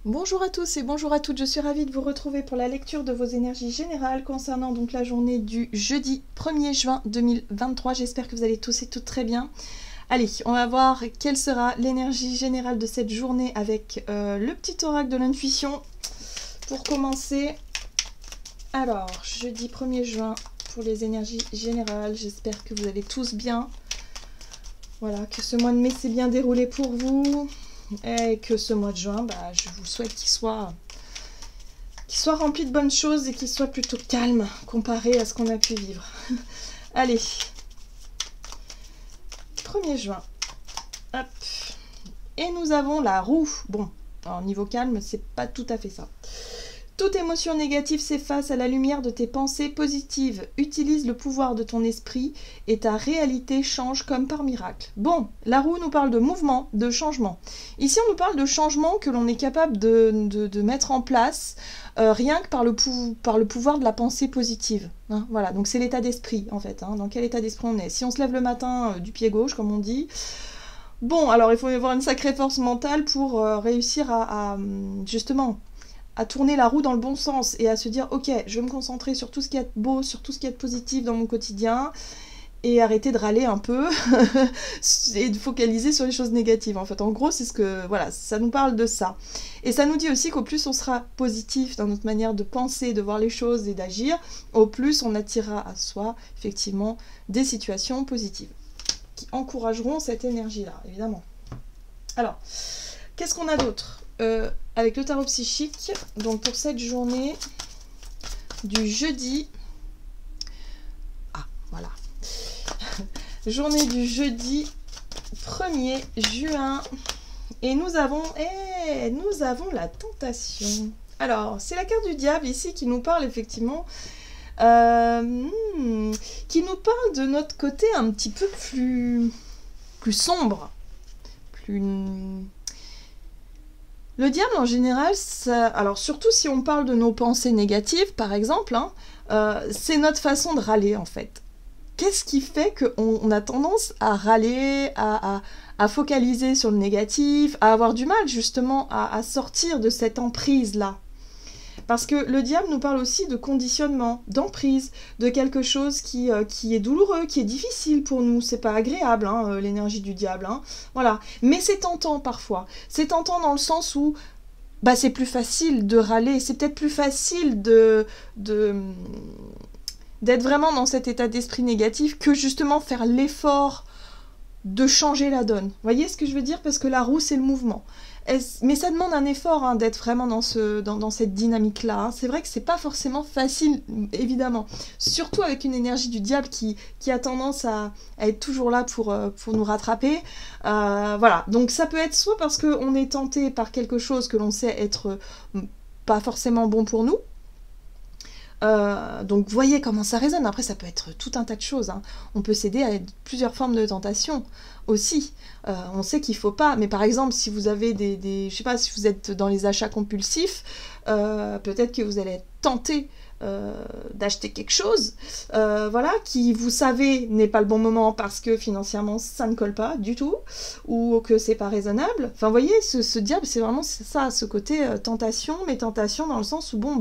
Bonjour à tous et bonjour à toutes, je suis ravie de vous retrouver pour la lecture de vos énergies générales concernant donc la journée du jeudi 1er juin 2023. J'espère que vous allez tous et toutes très bien. Allez, on va voir quelle sera l'énergie générale de cette journée avec le petit oracle de l'intuition. Pour commencer, alors jeudi 1er juin pour les énergies générales, j'espère que vous allez tous bien. Voilà, que ce mois de mai s'est bien déroulé pour vous. Et que ce mois de juin, je vous souhaite qu'il soit rempli de bonnes choses et qu'il soit plutôt calme comparé à ce qu'on a pu vivre. Allez, 1er juin. Hop. Et nous avons la roue. Bon, alors niveau calme, c'est pas tout à fait ça. Toute émotion négative s'efface à la lumière de tes pensées positives. Utilise le pouvoir de ton esprit et ta réalité change comme par miracle. Bon, la roue nous parle de mouvement, de changement. Ici, on nous parle de changement que l'on est capable de mettre en place rien que par le pouvoir de la pensée positive. Hein, voilà, donc c'est l'état d'esprit en fait. Hein, dans quel état d'esprit on est? Si on se lève le matin du pied gauche, comme on dit, bon, alors il faut y avoir une sacrée force mentale pour réussir justement à tourner la roue dans le bon sens et à se dire ok, je vais me concentrer sur tout ce qui est beau, sur tout ce qui est positif dans mon quotidien et arrêter de râler un peu et de focaliser sur les choses négatives. En fait, en gros, c'est ce que voilà, ça nous parle de ça. Et ça nous dit aussi qu'au plus on sera positif dans notre manière de penser, de voir les choses et d'agir, au plus on attirera à soi effectivement des situations positives qui encourageront cette énergie-là, évidemment. Alors, qu'est-ce qu'on a d'autre avec le tarot psychique, donc pour cette journée du jeudi, voilà, journée du jeudi 1er juin, et nous avons la tentation. Alors, c'est la carte du diable ici qui nous parle effectivement, qui nous parle de notre côté un petit peu plus sombre, Le diable en général, alors surtout si on parle de nos pensées négatives par exemple, hein, c'est notre façon de râler en fait. Qu'est-ce qui fait qu'on a tendance à râler, à focaliser sur le négatif, à avoir du mal justement à sortir de cette emprise-là? Parce que le diable nous parle aussi de conditionnement, d'emprise, de quelque chose qui est douloureux, qui est difficile pour nous. C'est pas agréable, hein, l'énergie du diable. Hein. Voilà. Mais c'est tentant parfois. C'est tentant dans le sens où c'est plus facile de râler. C'est peut-être plus facile d'être vraiment dans cet état d'esprit négatif que justement faire l'effort de changer la donne. Vous voyez ce que je veux dire? Parce que la roue, c'est le mouvement. Mais ça demande un effort hein, d'être vraiment dans cette dynamique-là. Hein. C'est vrai que c'est pas forcément facile, évidemment. Surtout avec une énergie du diable qui a tendance à être toujours là pour nous rattraper. Voilà. Donc ça peut être soit parce qu'on est tenté par quelque chose que l'on sait être pas forcément bon pour nous. Donc voyez comment ça résonne. Après ça peut être tout un tas de choses. Hein. On peut céder à plusieurs formes de tentation aussi. On sait qu'il faut pas. Mais par exemple si vous avez je sais pas, si vous êtes dans les achats compulsifs, peut-être que vous allez être tenté d'acheter quelque chose voilà, qui vous savez n'est pas le bon moment parce que financièrement ça ne colle pas du tout ou que c'est pas raisonnable. Enfin vous voyez, ce diable c'est vraiment ça, ce côté tentation, mais tentation dans le sens où bon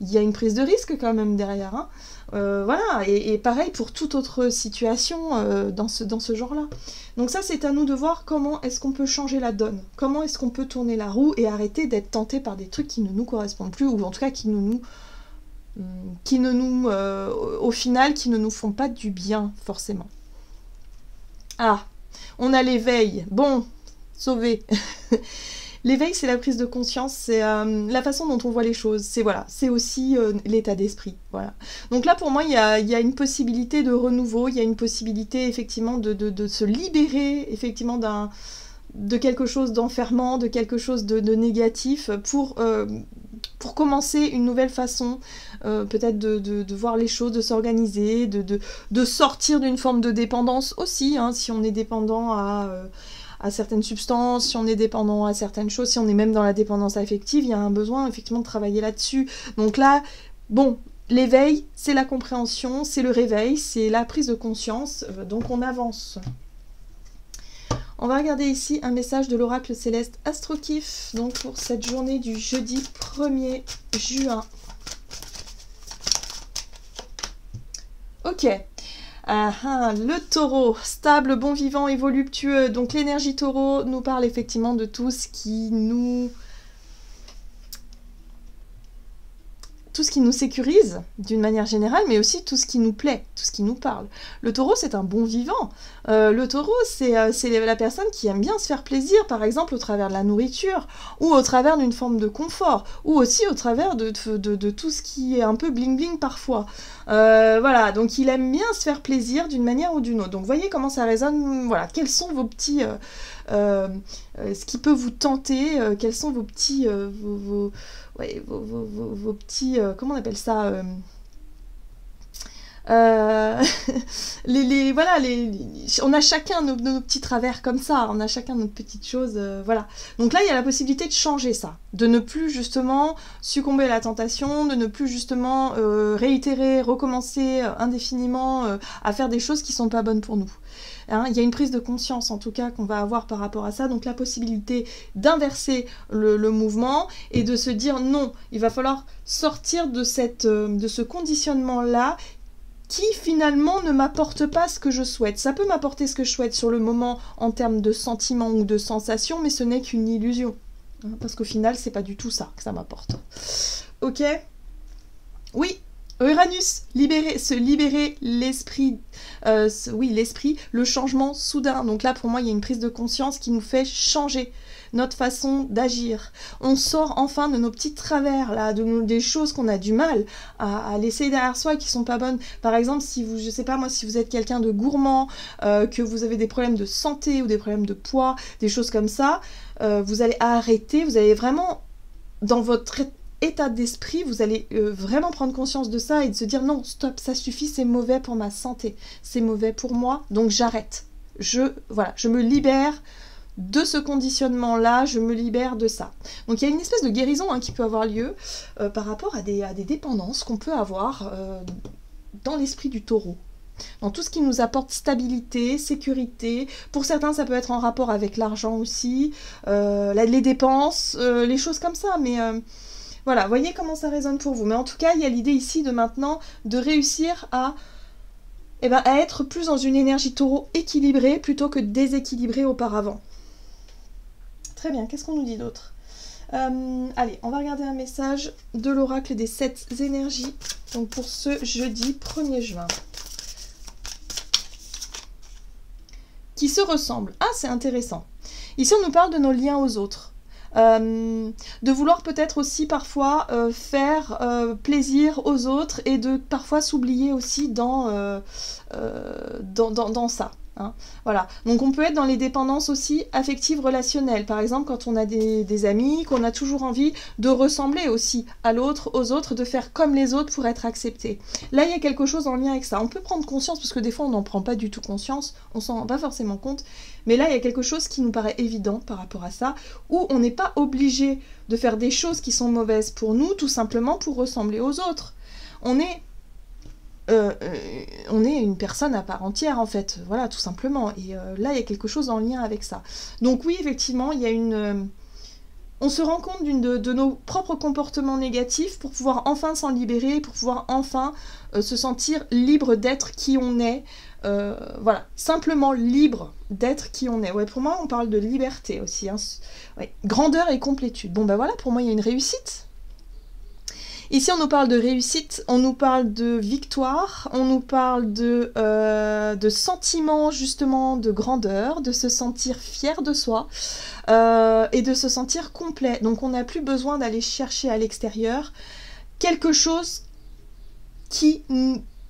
il y a une prise de risque quand même derrière. Hein. Voilà, et pareil pour toute autre situation dans ce genre-là. Donc ça, c'est à nous de voir comment est-ce qu'on peut changer la donne. Comment est-ce qu'on peut tourner la roue et arrêter d'être tenté par des trucs qui ne nous correspondent plus, ou en tout cas au final, qui ne nous font pas du bien, forcément. Ah, on a l'éveil. Bon, sauvé. L'éveil, c'est la prise de conscience, c'est la façon dont on voit les choses. C'est aussi l'état d'esprit. Voilà. Donc là, pour moi, il y a une possibilité de renouveau, il y a une possibilité effectivement de se libérer effectivement de quelque chose d'enfermant, de quelque chose de négatif pour commencer une nouvelle façon peut-être de voir les choses, de s'organiser, de sortir d'une forme de dépendance aussi, hein, si on est dépendant à certaines substances, si on est dépendant à certaines choses, si on est même dans la dépendance affective, il y a un besoin effectivement de travailler là-dessus. Donc là, bon, l'éveil, c'est la compréhension, c'est le réveil, c'est la prise de conscience, donc on avance. On va regarder ici un message de l'oracle céleste Astrokif, donc pour cette journée du jeudi 1er juin. Ok. Le taureau, stable, bon vivant et voluptueux. Donc l'énergie taureau nous parle effectivement de tout ce qui nous sécurise d'une manière générale, mais aussi tout ce qui nous plaît, tout ce qui nous parle. Le taureau, c'est un bon vivant. Le taureau, c'est la personne qui aime bien se faire plaisir, par exemple au travers de la nourriture, ou au travers d'une forme de confort, ou aussi au travers de tout ce qui est un peu bling-bling parfois. Voilà, donc il aime bien se faire plaisir d'une manière ou d'une autre. Donc voyez comment ça résonne, voilà, quels sont vos petits... ce qui peut vous tenter, quels sont vos petits... vos petits... comment on appelle ça voilà, on a chacun nos petits travers comme ça, on a chacun nos petites choses, voilà. Donc là, il y a la possibilité de changer ça, de ne plus justement succomber à la tentation, de ne plus justement réitérer, recommencer indéfiniment à faire des choses qui sont pas bonnes pour nous. Hein, il y a une prise de conscience en tout cas qu'on va avoir par rapport à ça, donc la possibilité d'inverser le mouvement et de se dire non, il va falloir sortir de ce conditionnement-là qui finalement ne m'apporte pas ce que je souhaite. Ça peut m'apporter ce que je souhaite sur le moment en termes de sentiments ou de sensations, mais ce n'est qu'une illusion. Hein, parce qu'au final, c'est pas du tout ça que ça m'apporte. Ok ? Oui, Uranus, se libérer l'esprit, l'esprit, le changement soudain. Donc là, pour moi, il y a une prise de conscience qui nous fait changer notre façon d'agir. On sort enfin de nos petits travers, là, des choses qu'on a du mal à laisser derrière soi et qui sont pas bonnes. Par exemple, si vous, je sais pas moi, si vous êtes quelqu'un de gourmand, que vous avez des problèmes de santé ou des problèmes de poids, des choses comme ça, vous allez arrêter, vous allez vraiment, dans votre état d'esprit, vous allez vraiment prendre conscience de ça et de se dire non, stop, ça suffit, c'est mauvais pour ma santé, c'est mauvais pour moi, donc j'arrête. Je me libère de ce conditionnement-là, je me libère de ça. Donc il y a une espèce de guérison qui peut avoir lieu par rapport à des dépendances qu'on peut avoir dans l'esprit du taureau. Dans tout ce qui nous apporte stabilité, sécurité. Pour certains, ça peut être en rapport avec l'argent aussi, les dépenses, les choses comme ça, mais... voilà, voyez comment ça résonne pour vous. Mais en tout cas, il y a l'idée ici de maintenant de réussir à être plus dans une énergie taureau équilibrée plutôt que déséquilibrée auparavant. Très bien, qu'est-ce qu'on nous dit d'autre ? Allez, on va regarder un message de l'oracle des 7 énergies. Donc pour ce jeudi 1er juin. Qui se ressemblent. Ah, c'est intéressant. Ici, on nous parle de nos liens aux autres. De vouloir peut-être aussi parfois faire plaisir aux autres et de parfois s'oublier aussi dans ça. Hein. Voilà. Donc on peut être dans les dépendances aussi affectives relationnelles. Par exemple, quand on a des amis, qu'on a toujours envie de ressembler aussi à l'autre, aux autres, de faire comme les autres pour être accepté. Là, il y a quelque chose en lien avec ça. On peut prendre conscience, parce que des fois, on n'en prend pas du tout conscience, on s'en rend pas forcément compte. Mais là, il y a quelque chose qui nous paraît évident par rapport à ça, où on n'est pas obligé de faire des choses qui sont mauvaises pour nous, tout simplement pour ressembler aux autres. On est une personne à part entière en fait, voilà, tout simplement. Et là, il y a quelque chose en lien avec ça. Donc oui, effectivement, il y a on se rend compte de nos propres comportements négatifs pour pouvoir enfin s'en libérer, pour pouvoir enfin se sentir libre d'être qui on est. Voilà, simplement libre d'être qui on est. Ouais, pour moi, on parle de liberté aussi. Hein. Ouais. Grandeur et complétude. Bon, ben voilà, pour moi, il y a une réussite. Ici, on nous parle de réussite, on nous parle de victoire, on nous parle de sentiment justement de grandeur, de se sentir fier de soi et de se sentir complet. Donc on n'a plus besoin d'aller chercher à l'extérieur quelque chose qui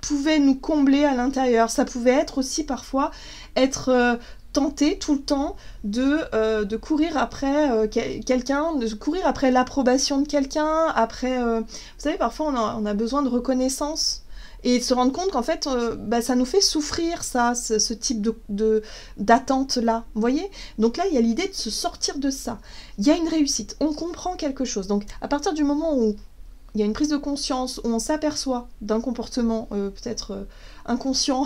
pouvait nous combler à l'intérieur. Ça pouvait être aussi parfois être... tenter tout le temps de courir après quelqu'un, de courir après l'approbation de quelqu'un, après... vous savez, parfois on a besoin de reconnaissance et de se rendre compte qu'en fait, ça nous fait souffrir, ça, ce type d'attente-là, vous voyez ? Donc là, il y a l'idée de se sortir de ça. Il y a une réussite, on comprend quelque chose. Donc à partir du moment où il y a une prise de conscience où on s'aperçoit d'un comportement peut-être inconscient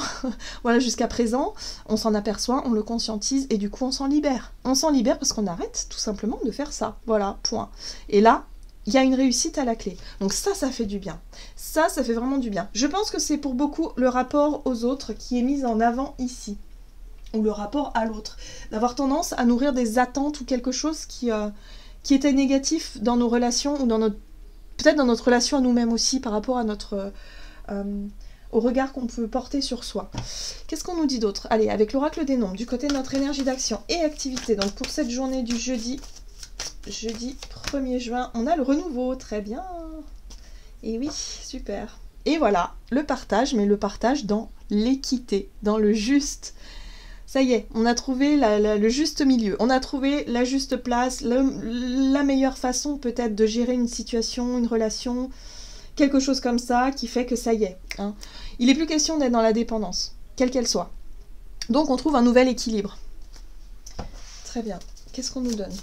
voilà, jusqu'à présent, on s'en aperçoit, on le conscientise et du coup on s'en libère. On s'en libère parce qu'on arrête tout simplement de faire ça. Voilà, point. Et là, il y a une réussite à la clé. Donc ça fait du bien. Ça fait vraiment du bien. Je pense que c'est pour beaucoup le rapport aux autres qui est mis en avant ici. Ou le rapport à l'autre. D'avoir tendance à nourrir des attentes ou quelque chose qui était négatif dans nos relations ou dans notre peut-être dans notre relation à nous-mêmes aussi par rapport à notre au regard qu'on peut porter sur soi. Qu'est-ce qu'on nous dit d'autre? Allez, avec l'oracle des nombres, du côté de notre énergie d'action et activité, donc pour cette journée du jeudi 1er juin, on a le renouveau, très bien. Et oui, super. Et voilà, le partage, mais le partage dans l'équité, dans le juste. Ça y est, on a trouvé le juste milieu, on a trouvé la juste place, la meilleure façon peut-être de gérer une situation, une relation, quelque chose comme ça qui fait que ça y est. Hein. Il n'est plus question d'être dans la dépendance, quelle qu'elle soit. Donc on trouve un nouvel équilibre. Très bien. Qu'est-ce qu'on nous donne?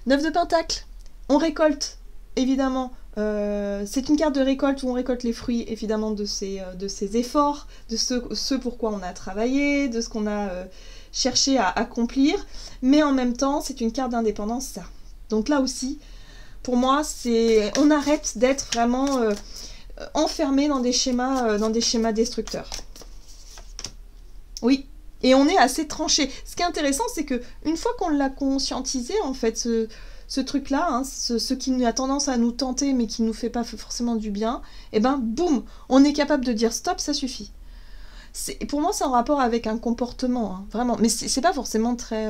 9 de Pentacle. On récolte, évidemment. C'est une carte de récolte où on récolte les fruits, évidemment, de ces efforts, de ce pourquoi on a travaillé, de ce qu'on a cherché à accomplir. Mais en même temps, c'est une carte d'indépendance, ça. Donc là aussi, pour moi, on arrête d'être vraiment enfermé dans des schémas destructeurs. Oui, et on est assez tranché. Ce qui est intéressant, c'est que une fois qu'on l'a conscientisé, en fait, ce truc-là, hein, ce qui a tendance à nous tenter, mais qui ne nous fait pas forcément du bien, et ben, boum, on est capable de dire stop, ça suffit. Pour moi, c'est en rapport avec un comportement, hein, vraiment. Mais c'est pas forcément très...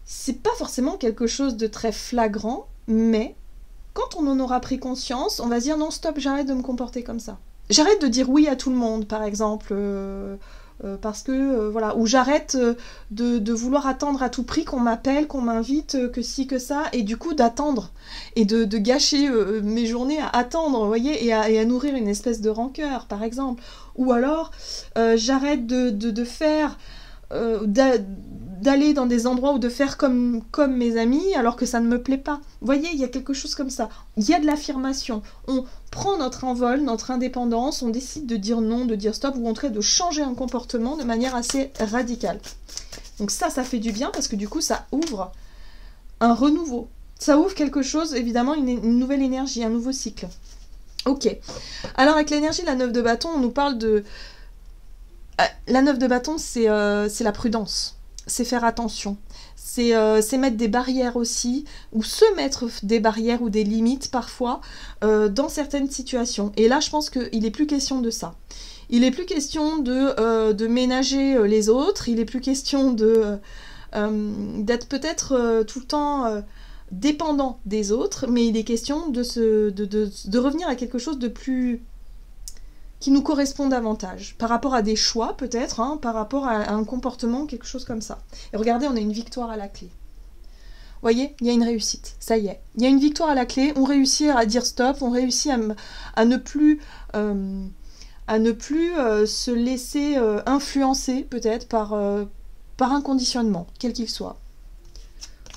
c'est pas forcément quelque chose de très flagrant, mais quand on en aura pris conscience, on va se dire non, stop, j'arrête de me comporter comme ça. J'arrête de dire oui à tout le monde, par exemple, parce que, voilà, ou j'arrête de vouloir attendre à tout prix qu'on m'appelle, qu'on m'invite, que ci, que ça, et du coup d'attendre, et de gâcher mes journées à attendre, vous voyez, et à nourrir une espèce de rancœur, par exemple. Ou alors, j'arrête de faire... d'aller dans des endroits ou de faire comme mes amis alors que ça ne me plaît pas. Vous voyez, il y a quelque chose comme ça. Il y a de l'affirmation. On prend notre envol, notre indépendance, on décide de dire non, de dire stop, ou en tout cas de changer un comportement de manière assez radicale. Donc ça fait du bien parce que du coup, ça ouvre un renouveau. Ça ouvre quelque chose, évidemment, une nouvelle énergie, un nouveau cycle. Ok. Alors avec l'énergie de la 9 de bâton, on nous parle de... La 9 de bâton, c'est la prudence, c'est faire attention, c'est mettre des barrières aussi, ou se mettre des barrières ou des limites parfois dans certaines situations. Et là, je pense qu'il n'est plus question de ça. Il n'est plus question de ménager les autres, il n'est plus question d'être peut-être tout le temps dépendant des autres, mais il est question de revenir à quelque chose de plus... qui nous correspond davantage, par rapport à des choix peut-être, hein, par rapport à un comportement, quelque chose comme ça. Et regardez, on a une victoire à la clé. Vous voyez, il y a une réussite, ça y est. Il y a une victoire à la clé, on réussit à dire stop, on réussit à ne plus se laisser influencer peut-être par un conditionnement, quel qu'il soit.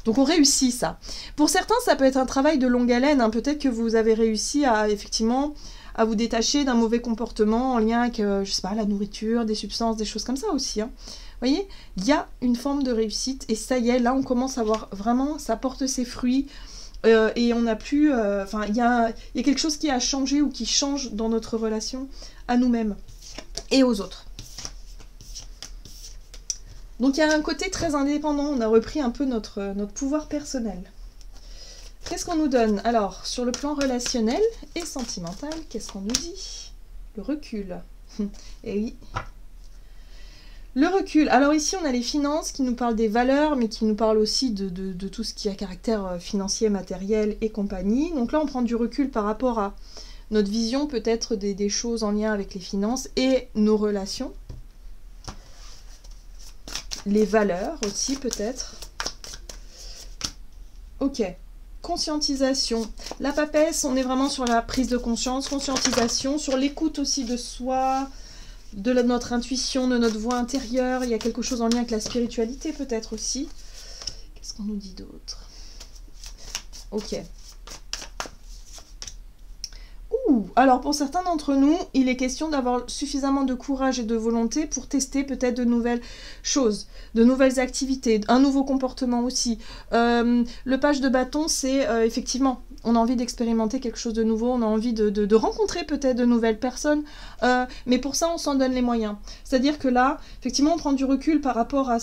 Donc on réussit ça. Pour certains, ça peut être un travail de longue haleine, hein. Peut-être que vous avez réussi à effectivement... à vous détacher d'un mauvais comportement en lien avec, je sais pas, la nourriture, des substances, des choses comme ça aussi. Hein. Vous voyez, il y a une forme de réussite et ça y est, là on commence à voir vraiment, ça porte ses fruits et on n'a plus... Enfin, il y a quelque chose qui a changé ou qui change dans notre relation à nous-mêmes et aux autres. Donc il y a un côté très indépendant, on a repris un peu notre pouvoir personnel. Qu'est-ce qu'on nous donne? Alors, sur le plan relationnel et sentimental, qu'est-ce qu'on nous dit? Le recul. Et oui. Le recul. Alors ici, on a les finances qui nous parlent des valeurs, mais qui nous parlent aussi de tout ce qui a caractère financier, matériel et compagnie. Donc là, on prend du recul par rapport à notre vision peut-être des choses en lien avec les finances et nos relations. Les valeurs aussi, peut-être. Ok. Conscientisation. La papesse, on est vraiment sur la prise de conscience, conscientisation, sur l'écoute aussi de soi, de notre intuition, de notre voix intérieure. Il y a quelque chose en lien avec la spiritualité peut-être aussi. Qu'est-ce qu'on nous dit d'autre? Ok. Alors pour certains d'entre nous, il est question d'avoir suffisamment de courage et de volonté pour tester peut-être de nouvelles choses, de nouvelles activités, un nouveau comportement aussi. Le page de bâton, c'est effectivement, on a envie d'expérimenter quelque chose de nouveau, on a envie de rencontrer peut-être de nouvelles personnes, mais pour ça on s'en donne les moyens. C'est-à-dire que là, effectivement, on prend du recul par rapport à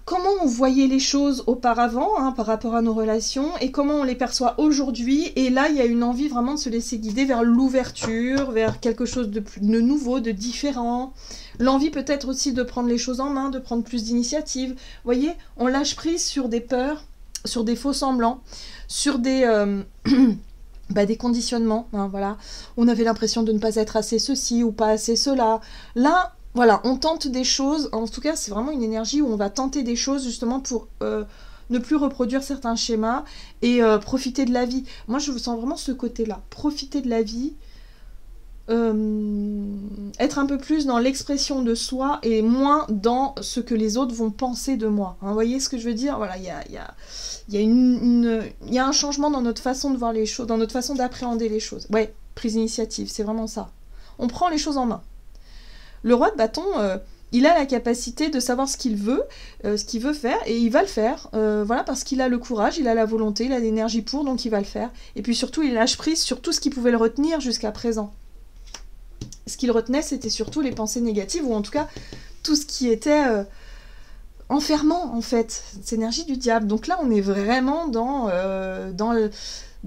comment on voyait les choses auparavant, hein, par rapport à nos relations, et comment on les perçoit aujourd'hui. Et là, il y a une envie vraiment de se laisser guider vers l'ouverture, vers quelque chose de nouveau, de différent. L'envie peut-être aussi de prendre les choses en main, de prendre plus d'initiative. Vous voyez, on lâche prise sur des peurs, sur des faux semblants, sur des conditionnements. Hein, voilà. On avait l'impression de ne pas être assez ceci ou pas assez cela. Là, voilà, on tente des choses, en tout cas c'est vraiment une énergie où on va tenter des choses justement pour ne plus reproduire certains schémas et profiter de la vie. Moi je sens vraiment ce côté-là, profiter de la vie, être un peu plus dans l'expression de soi et moins dans ce que les autres vont penser de moi. Hein, vous voyez ce que je veux dire? Voilà, il y a un changement dans notre façon de voir les choses, dans notre façon d'appréhender les choses. Ouais, prise d'initiative, c'est vraiment ça. On prend les choses en main. Le roi de bâton, il a la capacité de savoir ce qu'il veut faire, et il va le faire, voilà, parce qu'il a le courage, il a la volonté, il a l'énergie pour, donc il va le faire. Et puis surtout, il lâche prise sur tout ce qui pouvait le retenir jusqu'à présent. Ce qu'il retenait, c'était surtout les pensées négatives, ou en tout cas, tout ce qui était enfermant, en fait, cette énergie du diable. Donc là, on est vraiment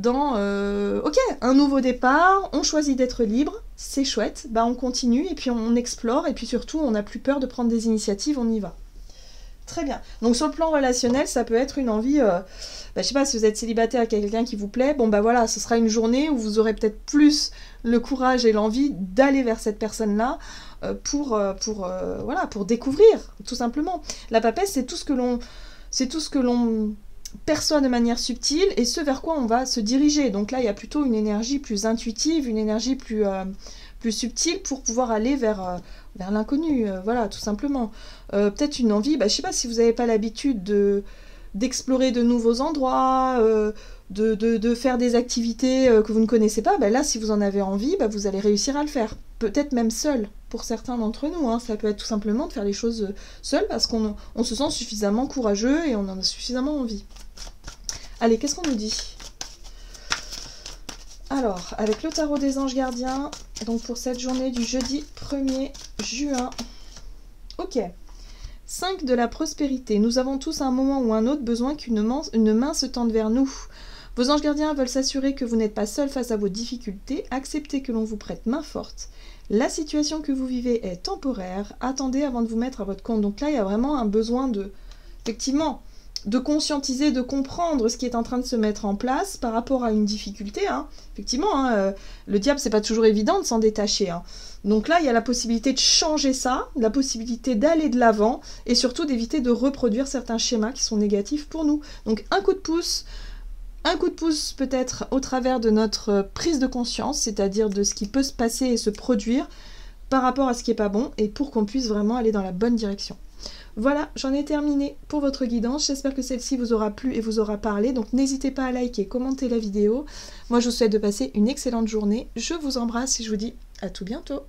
ok, un nouveau départ, on choisit d'être libre, c'est chouette, bah on continue et puis on explore et puis surtout on n'a plus peur de prendre des initiatives, on y va. Très bien. Donc sur le plan relationnel, ça peut être une envie, je sais pas, si vous êtes célibataire avec quelqu'un qui vous plaît, bon bah voilà, ce sera une journée où vous aurez peut-être plus le courage et l'envie d'aller vers cette personne-là pour découvrir, tout simplement. La papesse, c'est tout ce que l'on perçoit de manière subtile et ce vers quoi on va se diriger. Donc là, il y a plutôt une énergie plus intuitive, une énergie plus subtile pour pouvoir aller vers l'inconnu, voilà, tout simplement. Peut-être une envie, je sais pas si vous n'avez pas l'habitude d'explorer de nouveaux endroits, de faire des activités que vous ne connaissez pas, là, si vous en avez envie, vous allez réussir à le faire. Peut-être même seul, pour certains d'entre nous. Hein. Ça peut être tout simplement de faire les choses seul parce qu'on se sent suffisamment courageux et on en a suffisamment envie. Allez, qu'est-ce qu'on nous dit? Alors, avec le tarot des anges gardiens, donc pour cette journée du jeudi 1er juin. Ok. 5 de la prospérité. Nous avons tous à un moment ou un autre besoin qu'une main se tende vers nous. Vos anges gardiens veulent s'assurer que vous n'êtes pas seul face à vos difficultés. Acceptez que l'on vous prête main forte. La situation que vous vivez est temporaire. Attendez avant de vous mettre à votre compte. Donc là, il y a vraiment un besoin effectivement, de conscientiser, de comprendre ce qui est en train de se mettre en place par rapport à une difficulté. Hein. Effectivement, hein, le diable, c'est pas toujours évident de s'en détacher. Hein. Donc là, il y a la possibilité de changer ça, la possibilité d'aller de l'avant et surtout d'éviter de reproduire certains schémas qui sont négatifs pour nous. Donc un coup de pouce peut-être au travers de notre prise de conscience, c'est-à-dire de ce qui peut se passer et se produire par rapport à ce qui n'est pas bon et pour qu'on puisse vraiment aller dans la bonne direction. Voilà, j'en ai terminé pour votre guidance. J'espère que celle-ci vous aura plu et vous aura parlé. Donc n'hésitez pas à liker, commenter la vidéo. Moi, je vous souhaite de passer une excellente journée. Je vous embrasse et je vous dis à tout bientôt.